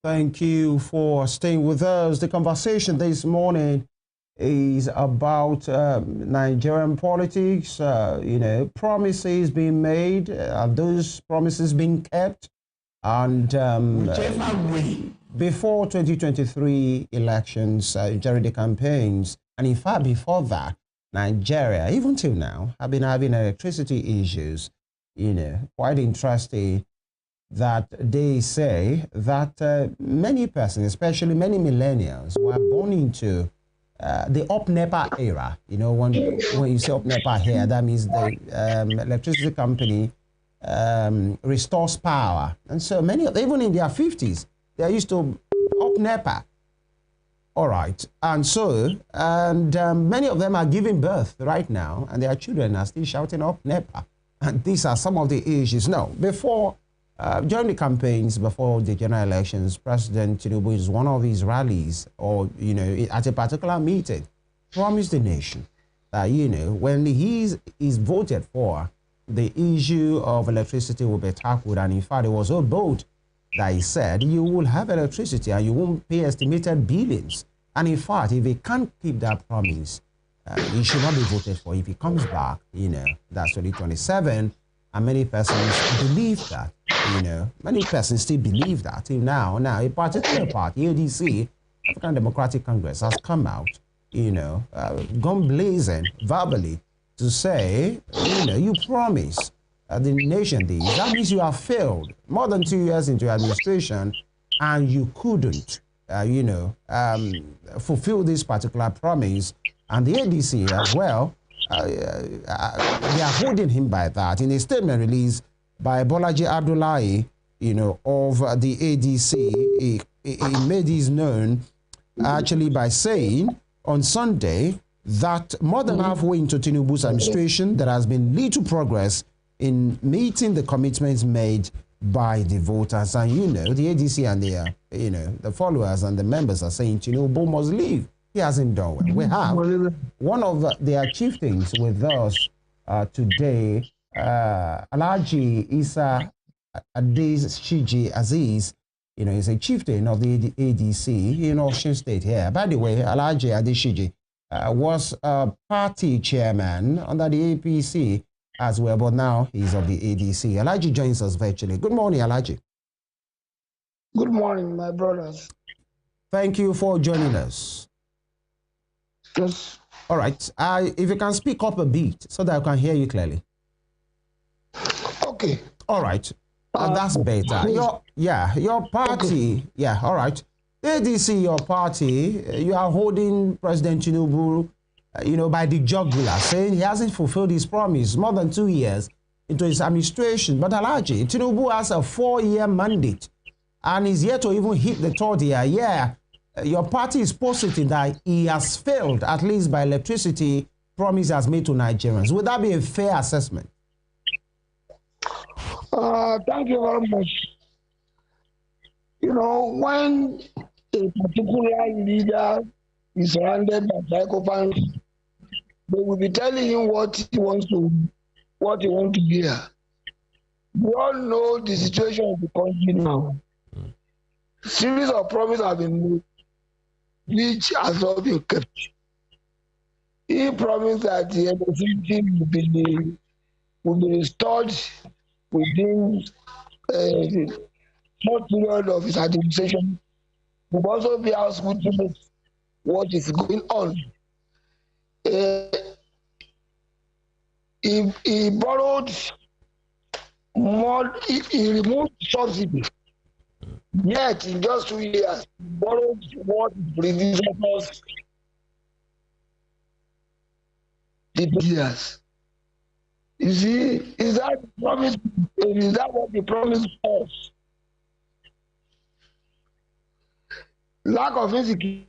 Thank you for staying with us. The conversation this morning is about Nigerian politics. Promises being made, those promises being kept, and before 2023 elections, during the campaigns, and in fact before that, Nigeria, even till now, have been having electricity issues. Quite interesting that they say that many persons, especially many millennials, were born into the up-NEPA era. When you say up-NEPA here, that means the electricity company restores power. And so many of them, even in their 50s, they are used to up-NEPA. All right. And many of them are giving birth right now, and their children are still shouting up-NEPA. And these are some of the issues. Now, during the campaigns, before the general elections, President Tinubu is one of his rallies, or, at a particular meeting, promised the nation that, when he is voted for, the issue of electricity will be tackled. And in fact, it was so bold that he said, you will have electricity and you won't pay estimated billions. And in fact, if he can't keep that promise, he should not be voted for. If he comes back, that's 2027. And many persons believe that, many persons still believe that till now. Now, a particular party, ADC, African Democratic Congress, has come out, gone blazing verbally to say, you promise the nation this. That means you have failed more than 2 years into your administration and you couldn't, fulfill this particular promise. And the ADC as well, they are holding him by that. In a statement released by Bolaji Abdullahi, of the ADC, he made his known actually by saying on Sunday that more than halfway into Tinubu's administration, there has been little progress in meeting the commitments made by the voters. And the ADC and the followers and the members are saying Tinubu must leave. He hasn't done well. We have one of their chieftains with us today, Alhaji Isa Adesiji Aziz. He's a chieftain of the ADC in Osun State here. By the way, Alhaji Adesiji was a party chairman under the APC as well, but now he's of the ADC. Alhaji joins us virtually. Good morning, Alhaji. Good morning, my brothers. Thank you for joining us. Yes. All right. If you can speak up a bit so that I can hear you clearly. Okay. All right. That's better. Your party. Okay. Yeah. All right. ADC, your party, you are holding President Tinubu, by the jugular, saying he hasn't fulfilled his promise more than 2 years into his administration. But Alhaji, Tinubu has a 4-year mandate and is yet to even hit the 3rd year. Yeah. Your party is positing that he has failed, at least by electricity promise has made to Nigerians. Would that be a fair assessment? Thank you very much. When a particular leader is surrounded by psychopaths, they will be telling him what he wants to hear. We all know the situation of the country now. Series of promises have been made, which has not been kept. He promised that the electricity will be restored within the short period of his administration. He will also be asked what is going on. He borrowed more, he removed subsidy. Yet, in just 2 years, he borrowed what predecessors did years. You see, is that promise? Is that what the promise was? Lack of insecurity,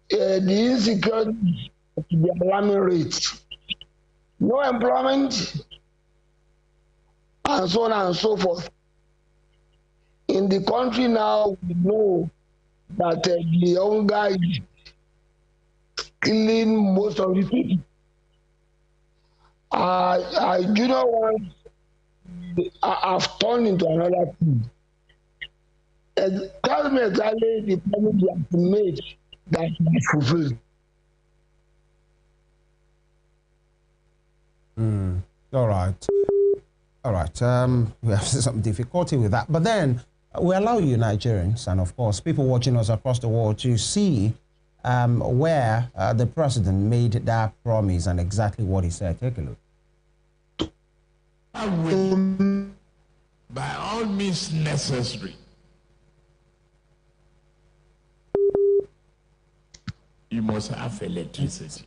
the insecurity at the alarming rate, no employment, and so on and so forth. In the country now, we know that the hunger is killing most of the people. I do not want, I've turned into another thing. Tell me exactly the promise you have made that you be fulfilled. All right. All right. We have some difficulty with that. But then we allow you Nigerians and, of course, people watching us across the world to see where the president made that promise and exactly what he said. Take a look. By all means necessary, you must have electricity.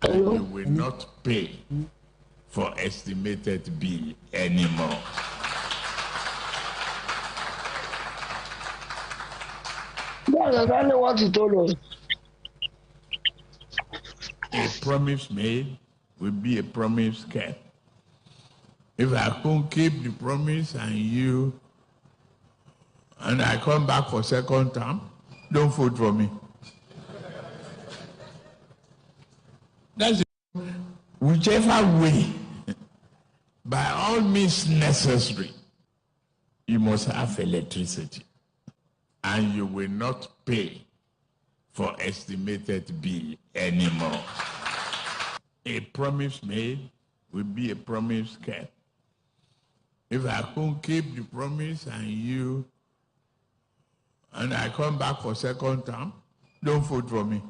And you will not pay for estimated bill anymore. That's exactly what he told us. A promise made will be a promise kept. If I can't keep the promise and I come back for second term, don't vote for me. That's it. Whichever way, by all means necessary, you must have electricity. And you will not pay for estimated bill anymore. A promise made will be a promise kept. If I can't keep the promise and I come back for second term, don't vote for me.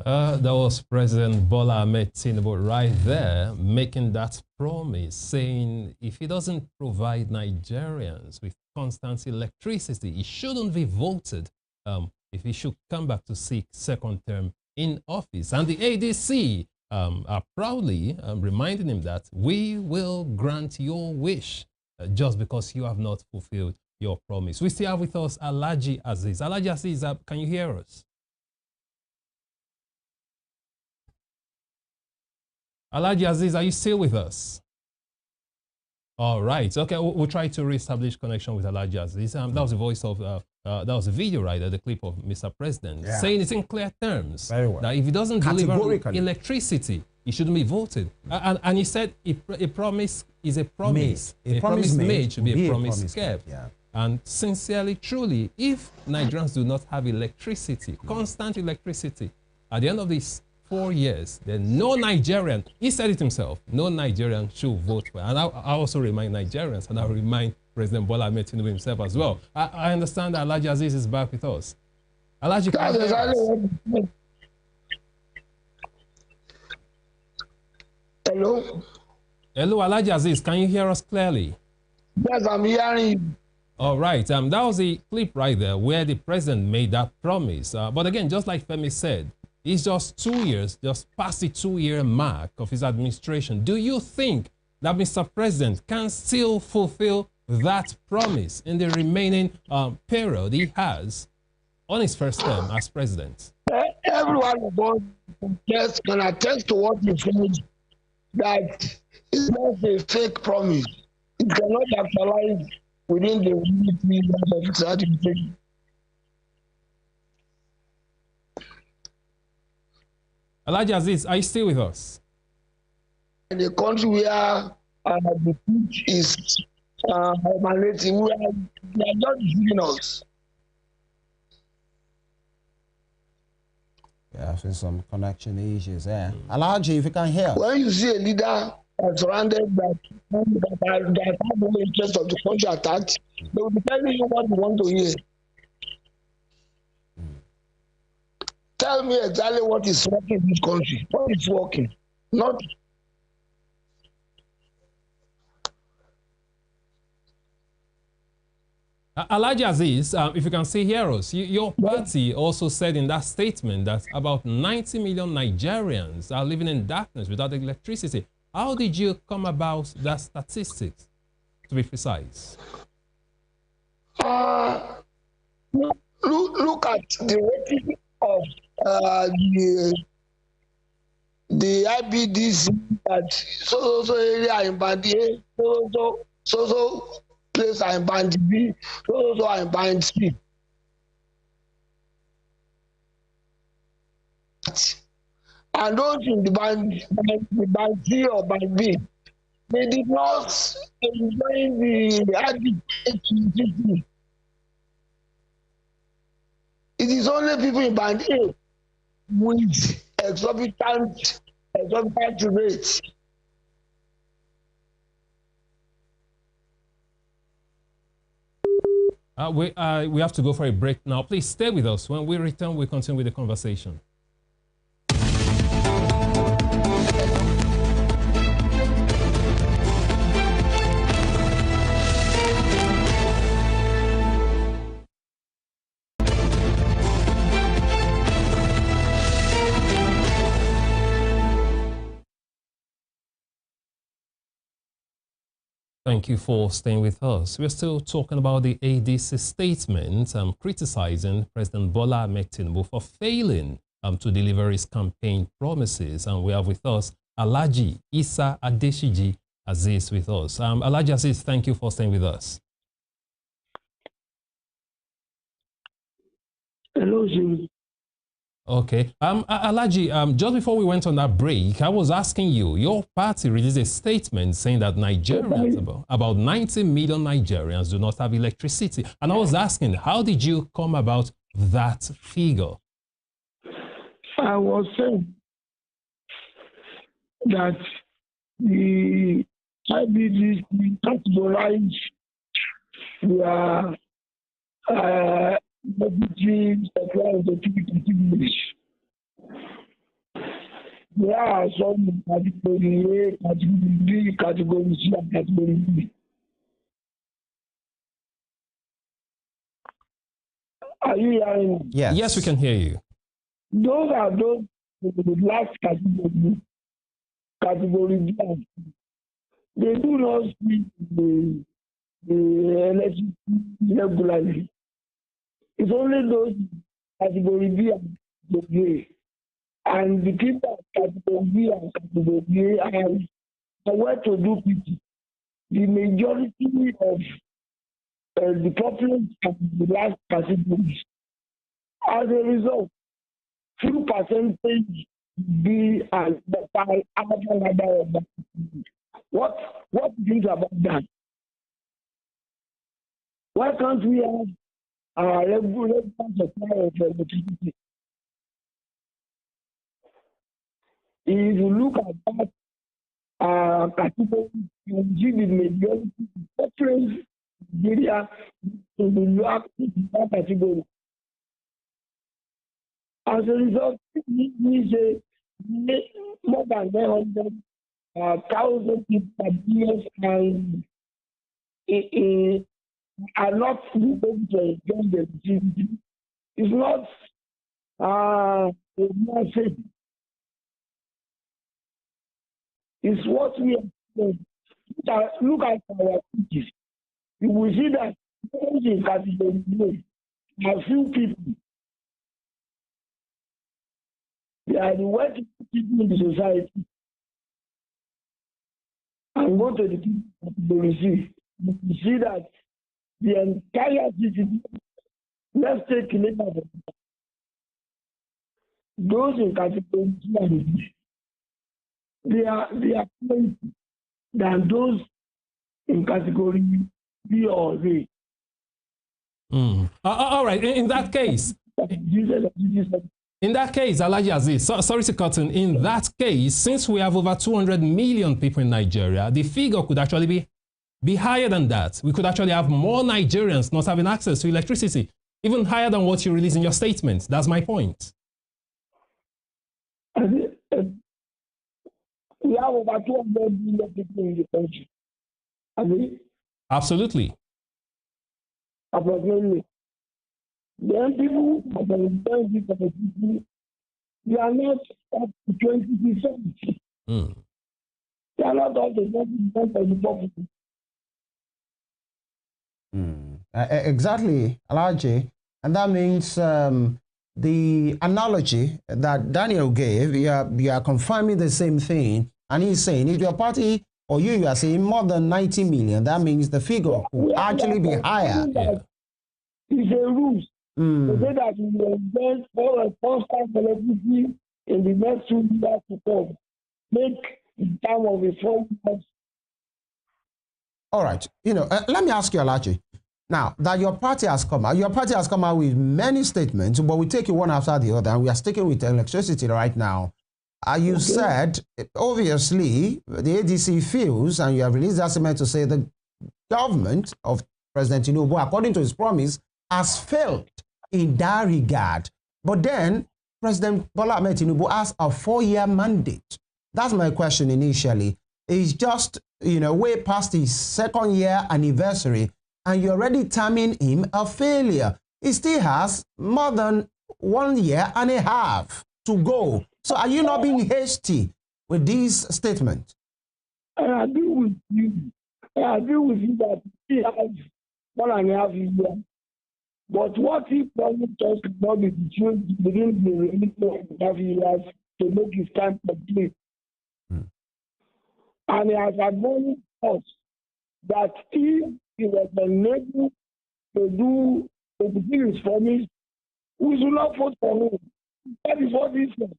That was President Bola Ahmed Tinubu right there making that promise, saying if he doesn't provide Nigerians with constant electricity, he shouldn't be voted if he should come back to seek second term in office. And the ADC are proudly reminding him that we will grant your wish just because you have not fulfilled your promise. We still have with us Alhaji Aziz. Alhaji Aziz, can you hear us? Alhaji Aziz, are you still with us? All right. Okay, we'll try to reestablish connection with Alhaji Aziz. That was the voice of, that was a video, right? The clip of Mr. President saying it in clear terms that if he doesn't deliver electricity, he shouldn't be voted. And he said a promise is a promise. A promise made should be a promise kept. Yeah. And sincerely, truly, if Nigerians do not have electricity, constant electricity, at the end of this 4 years, then no Nigerian, he said it himself, no Nigerian should vote for. And I also remind Nigerians, and I remind President Bola Ahmed Tinubu himself as well. I understand that Alhaji Aziz is back with us. Alhaji, can you hear us? Hello? Hello, Alhaji Aziz, can you hear us clearly? Yes, I'm hearing you. All right, that was a clip right there where the president made that promise. But again, just like Femi said, it's just 2 years, just past the 2-year mark of his administration. Do you think that Mr. President can still fulfill that promise in the remaining period he has on his first term as president? Everyone of us can attest to what you said, that it's not a fake promise. It cannot actualize within the 3 years of his administration. Alhaji Aziz, are you still with us? In a country where the food is emanating, they are not deceiving us. Yeah, I think some connection issues there. Alhaji, if you can hear. When you see a leader surrounded by people that have no interest of the country attacked, they will be telling you what you want to hear. Tell me exactly what is working in this country. What is working? Not. Alhaji Aziz, if you can see hear us, your party also said in that statement that about 90 million Nigerians are living in darkness without electricity. How did you come about that statistics, to be precise? Look at the rating of the IBDC that so area in band A, so place in band B, so in band C. And those in the band C or band B, They did not enjoy the adequate. It is only people in band A with exorbitant rates. We have to go for a break now. Please stay with us. When we return, we'll continue with the conversation. Thank you for staying with us. We're still talking about the ADC statement criticizing President Bola Ahmed Tinubu for failing to deliver his campaign promises. And we have with us Alhaji Isa Adesiji Aziz with us. Alhaji Aziz, thank you for staying with us. Hello, Jimmy. Okay. Alhaji, just before we went on that break, I was asking you, your party released a statement saying that Nigerians, about 90 million Nigerians do not have electricity. And I was asking, how did you come about that figure? I was saying that the IBDs categorize their there are some category A, category B, category C, and category B. Are you hearing? Yes. Yes, we can hear you. Those are those the last category, category B. They do not speak the electricity regularly. It's only those category B and category A. And the people at category B and category A are well-to-do people. The majority of the population of the last categories. As a result, few percentage be as the other. What do you think about that? Why can't we have a regular supply of electricity? If you look at that category, you will see the majority of the Nigeria to the lower category. As a result, we say more than 100,000 people and are not able to enjoy the electricity. It's not safe. It's what we are saying. Look at our cities. You will see that those in category A are few people. They are the working people in the society. And go to the category C. You will see that the entire city, let's take Lagos. Those in category C and D, they are plenty than those in category B or A. All right. In that case, Alhaji Aziz, sorry to cut in that case, since we have over 200 million people in Nigeria, the figure could actually be higher than that. We could actually have more Nigerians not having access to electricity, even higher than what you released in your statement. That's my point. We have over 200 million people in the country. Absolutely. Approximately. Then people of the people, they are not up to 20%. They are not up to 20% of the population. Exactly, Alhaji. And that means the analogy that Daniel gave, you are confirming the same thing. And he's saying if your party or you are saying more than 90 million, that means the figure will actually be higher. It's a rule. They say that we will invest all a constant electricity in the next 2 years to come. Make the time of the 4 years All right. Let me ask you, Alhaji. Now that your party has come out with many statements, but we take it one after the other, and we are sticking with electricity right now. You said, obviously, the ADC feels, and you have released that statement to say the government of President Tinubu, according to his promise, has failed in that regard. But then President Bola Ahmed Tinubu has a 4-year mandate. That's my question initially. It's just, way past his 2nd year anniversary, and you're already terming him a failure. He still has more than 1.5 years to go. So are you not being hasty with these statements? I agree with you. I agree with you that he has 1.5 years. But what he promised us about the situation within the remaining 1.5 years to make his time complete. And he has advised us that if he was unable to fulfill his promise, we should not vote for him. That is what he said.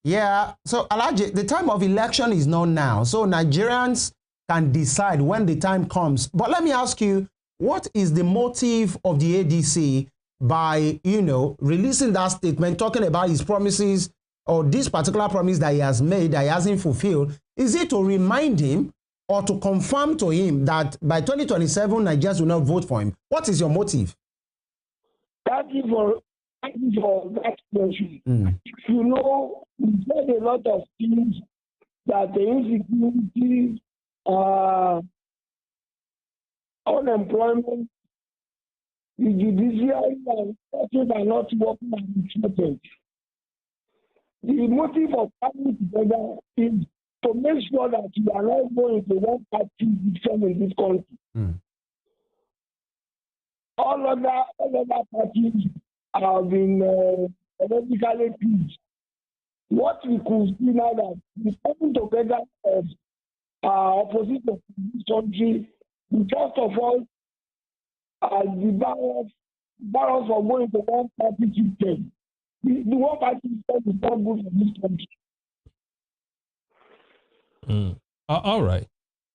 Yeah, so Alhaji, the time of election is not now. So Nigerians can decide when the time comes. But let me ask you, what is the motive of the ADC by, releasing that statement, talking about his promises or this particular promise that he has made that he hasn't fulfilled? Is it to remind him or to confirm to him that by 2027, Nigerians will not vote for him? What is your motive? Thank you for that question. We said a lot of things that the insecurity, unemployment, the judiciary, and churches are not working as expected. The motive of coming together is to make sure that we are not going to one party system in this country. All other parties have been politically peaced. What we could see now that the coming together of opposition to this country, first of all, the barriers for going to one party system. The one party system is not good for this country. All right.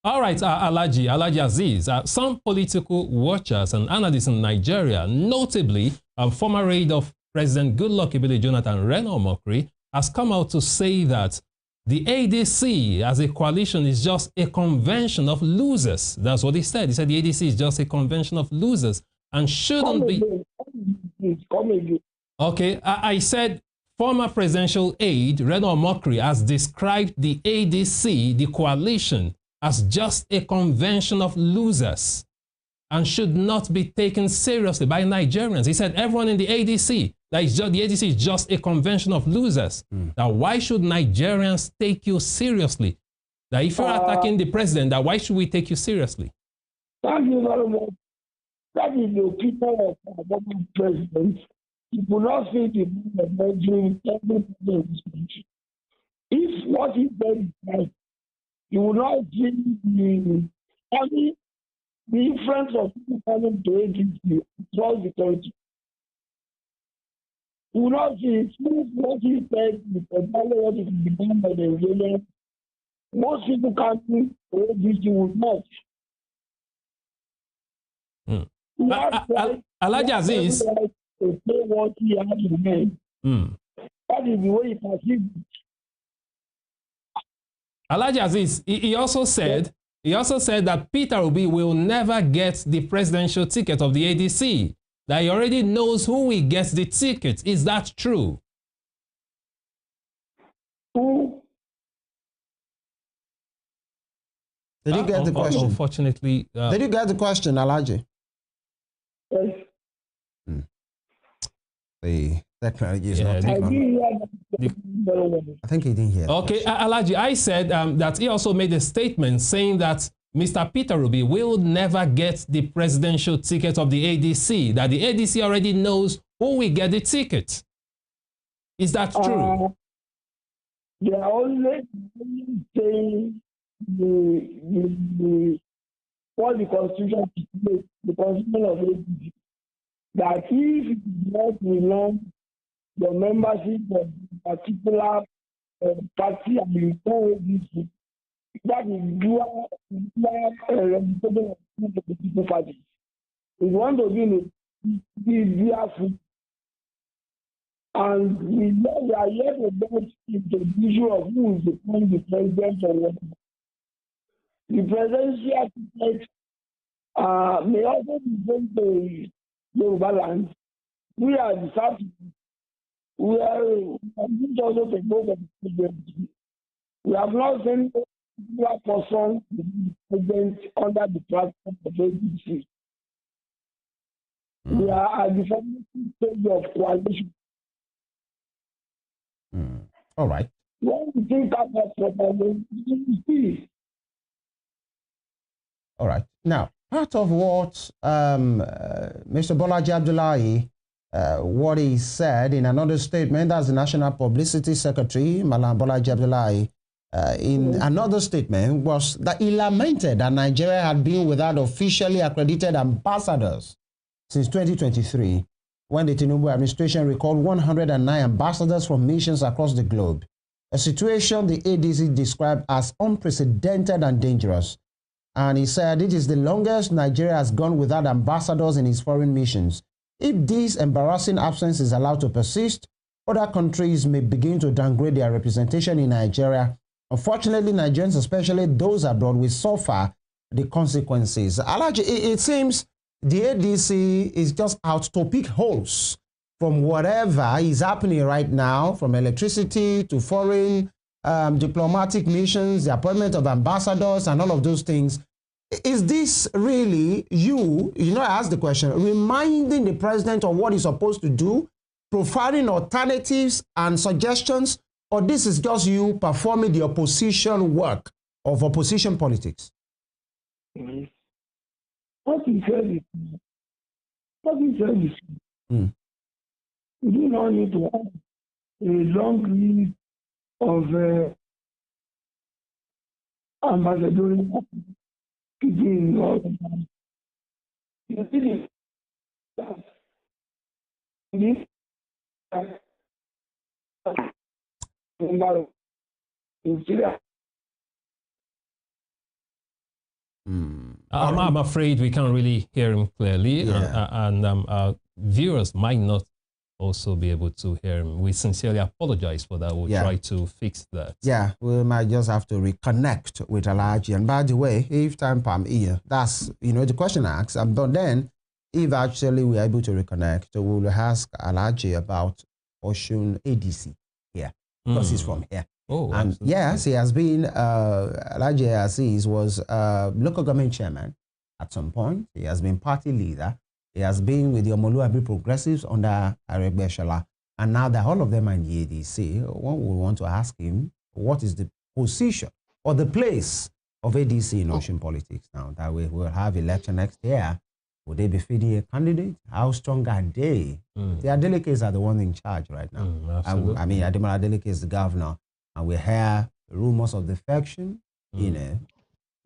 All right, Alhaji Aziz, some political watchers and analysts in Nigeria, notably former aide of President Goodluck Ebele Jonathan, Reno Omokri, has come out to say that the ADC as a coalition is just a convention of losers. That's what he said. He said the ADC is just a convention of losers and shouldn't be... Come again. Okay, I said former presidential aide Reno Omokri has described the ADC, the coalition, as just a convention of losers and should not be taken seriously by Nigerians. He said everyone in the ADC, the ADC is just a convention of losers. Now, why should Nigerians take you seriously? That if you're attacking the president, that why should we take you seriously? Thank you very much. That is the opinion of our president. You will not see the Nigerian every president. If what he said is right, you will not see the influence of people coming to ADC across the country. You will not see what he said is exactly what is done by the Nigerians. Most people coming to ADC will not. Alhaji Aziz. To say what he has to make. That is the way he perceives it. Alhaji Aziz, he also said that Peter Obi will never get the presidential ticket of the ADC, that he already knows who will get the ticket. Is that true? Who? Did you get the question? Unfortunately. Did you get the question, Alhaji? Yes. The technology is not taking on. I think he didn't hear. Okay, Alhaji, I said that he also made a statement saying that Mr. Peter Obi will never get the presidential ticket of the ADC, that the ADC already knows who will get the ticket. Is that true? They are always saying what the Constitution states, the Constitution of ADC, that if it does not belong the membership of a particular party and the ADC, That is dual representation of the political parties. We want to be in a dual free. And we are yet to get into the issue of who is becoming the president or whatever. The presidential ticket may also be going to Yoruba land. We are the South. We are also to go to the president. We have not seen a person president under the platform of ADC. We are at the stage of coalition. All right. When we think about what all right. Now, part of what Mr. Bolaji Abdullahi, what he said in another statement, that's the National Publicity Secretary, Malam Bolaji Abdullahi, in another statement, was that he lamented that Nigeria had been without officially accredited ambassadors since 2023, when the Tinubu administration recalled 109 ambassadors from missions across the globe, a situation the ADC described as unprecedented and dangerous. And he said it is the longest Nigeria has gone without ambassadors in its foreign missions. If this embarrassing absence is allowed to persist, other countries may begin to downgrade their representation in Nigeria. Unfortunately, Nigerians, especially those abroad, will suffer the consequences. Alhaji, it seems the ADC is just out to pick holes from whatever is happening right now, from electricity to foreign diplomatic missions, the appointment of ambassadors and all of those things. Is this really you know, I asked the question, reminding the president of what he's supposed to do, providing alternatives and suggestions, or this is just you performing the opposition work of opposition politics? What he said is, we do not need to have a long list of ambassadorial speaking all the time. You see I'm afraid we can't really hear him clearly, and our viewers might not also be able to hear him. We sincerely apologize for that. We'll try to fix that. Yeah, we might just have to reconnect with Alhaji. And by the way, if time permits, that's, you know, the question asked. But then, if actually we're able to reconnect, we'll ask Alhaji about Osun ADC here, because he's from here. Oh, and absolutely. Yes, he has been, Alhaji Aziz was local government chairman at some point. He has been party leader. He has been with the Omoluabi Progressives under Aregbesola. And now that all of them are in the ADC, one would want to ask him, what is the position or the place of ADC in Osun politics now? That we will have election next year. Would they be feeding a candidate? How strong are they? Their delegates are the ones in charge right now. I mean, Ademola Adeleke is the governor. And we hear rumors of defection, you know,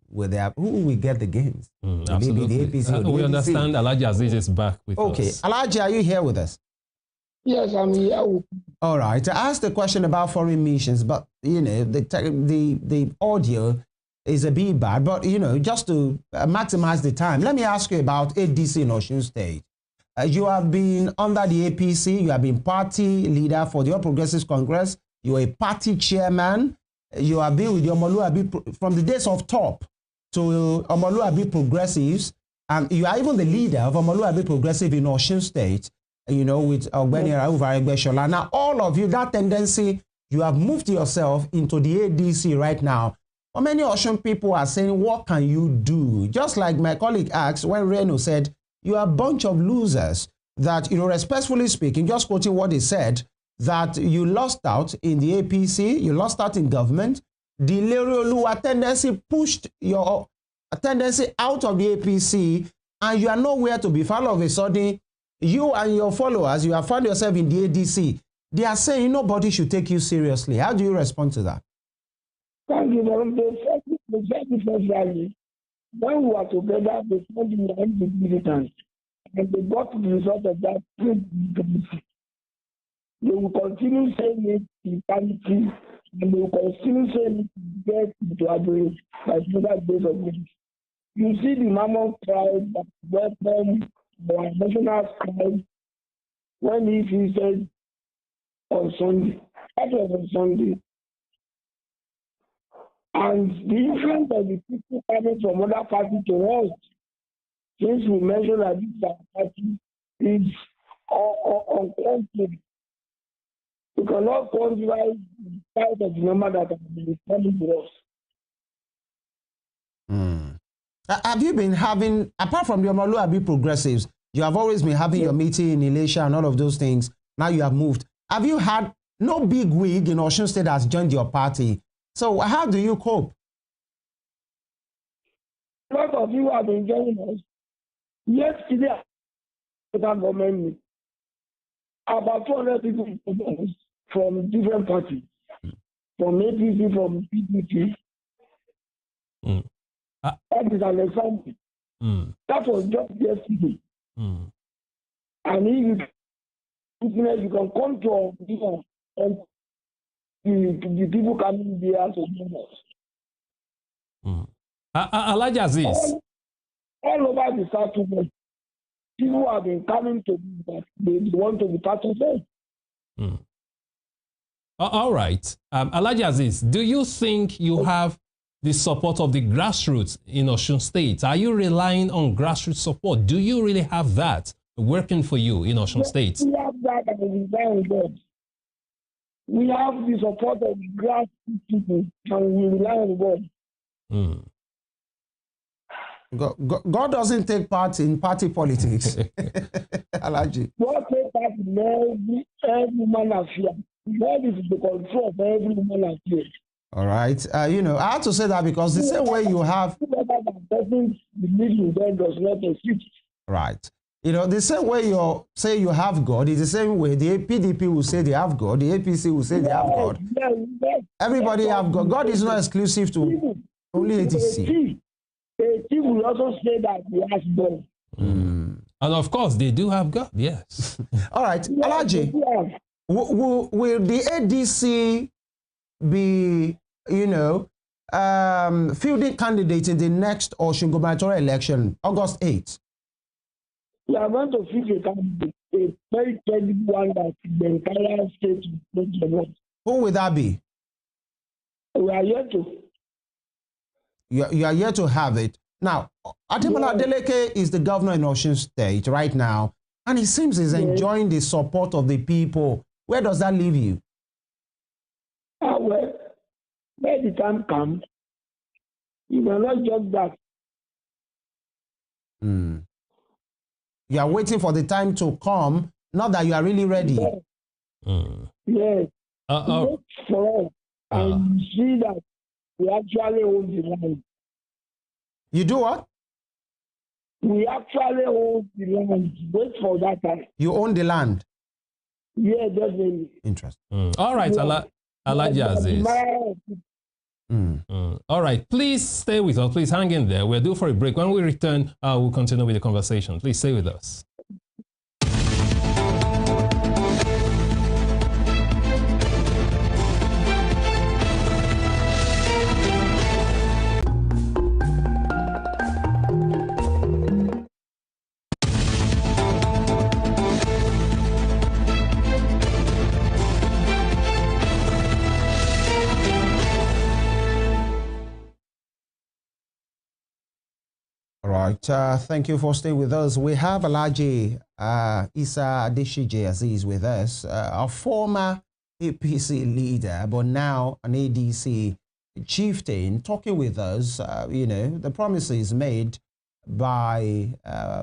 who will get the gains? Absolutely. Maybe the APC or the we APC. Understand Alhaji Aziz is back with us. Okay. Alhaji, are you here with us? Yes, I'm here. All right. I asked the question about foreign missions, but, you know, the audio is a bit bad. But, you know, just to maximize the time, let me ask you about ADC in Osun State. You have been under the APC. You have been party leader for the All Progressives Congress. You are a party chairman. You have been with the Omoluabi from the days of top to Omoluabi Progressives. And you are even the leader of Omoluabi Progressive in Osun State, you know, with Ogbeni Rauf Aregbesola. Now, all of you, that tendency, you have moved yourself into the ADC right now. But many Osun people are saying, what can you do? Just like my colleague asked when Reno said, you are a bunch of losers that, you know, respectfully speaking, just quoting what he said, that you lost out in the APC, you lost out in government. The Lerioluwa tendency pushed your tendency out of the APC, and you are nowhere to be found. All of a sudden, you and your followers, you have found yourself in the ADC. They are saying nobody should take you seriously. How do you respond to that? Thank you. The first rally, when we were together, they said we were insignificant, and they got the result of that. They will continue saying it in parity, and they will continue saying it in get into Ado by special grace of God. You see the mammoth tribe that welcome our national tribe when he visited on Sunday. That was on Sunday. And the influence of the people coming from other parties to us, since we mentioned that this party is unconscious. We cannot quantify the size of the number that have been responding to us. Have you been having, apart from the Omoluabi progressives, you have always been having your meeting in Elisha and all of those things. Now you have moved. Have you had no big wig in Osun State has joined your party? So how do you cope? A lot of you have been joining us. Yesterday, government meeting, about 200 people from different parties, from APC, from PDP. That is an example. That was just yesterday. And if you can come to our meeting and the people coming there to join us. Alhaji Aziz. All over the Southwest, people have been coming to me that they want to be part of it. All right. Alhaji Aziz, do you think you have the support of the grassroots in Osun State? Are you relying on grassroots support? Do you really have that working for you in Osun State? We have that and we rely on God. We have the support of the grassroots people and we rely on God. God doesn't take part in party politics. Alhaji. God takes part in every human affair. God is the control of every human affair. All right. You know, I have to say that because the same way you have... doesn't believe in God does not exist. Right. You know, the same way you say you have God is the same way the PDP will say they have God, the APC will say they have God. Everybody have God. God is not exclusive to only ADC. The chief will also say that he has God. And of course, they do have God, yes. All right. Alhaji, will the ADC be, you know, fielding candidate in the next Osun gubernatorial election, August 8th? We are going to field a candidate, a very credible one that the entire state will. Who will that be? We are yet to. You are yet to have it. Now, Ademola Adeleke is the governor in Osun State right now, and he seems he's enjoying the support of the people. Where does that leave you? Well, when the time comes, you will not judge that. You are waiting for the time to come, not that you are really ready. Yes. Wait for us, and you see that we actually hold the land. You do what? We actually hold the land. Wait for that time. You own the land? Yeah, definitely. Interesting. All right, Alhaji Aziz. All right, please stay with us. Please hang in there. We're due for a break. When we return, we'll continue with the conversation. Please stay with us. All right, thank you for staying with us. We have Alhaji Isa Adesiji Aziz with us, a former APC leader, but now an ADC chieftain, talking with us, you know, the promises made by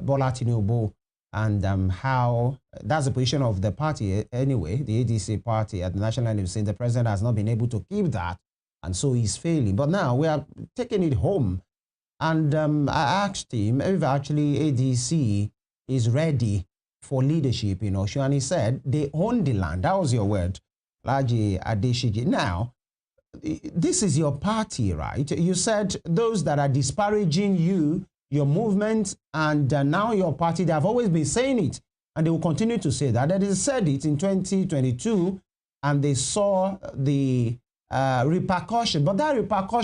Bola Tinubu and how that's the position of the party anyway, the ADC party at the national level, saying the president has not been able to keep that, and so he's failing. But now we are taking it home. And I asked him if actually ADC is ready for leadership in Osun, and he said they own the land. That was your word, Alhaji Adesiji. Now, this is your party, right? You said those that are disparaging you, your movement, and now your party, they have always been saying it, and they will continue to say that. They said it in 2022, and they saw the repercussion, but that repercussion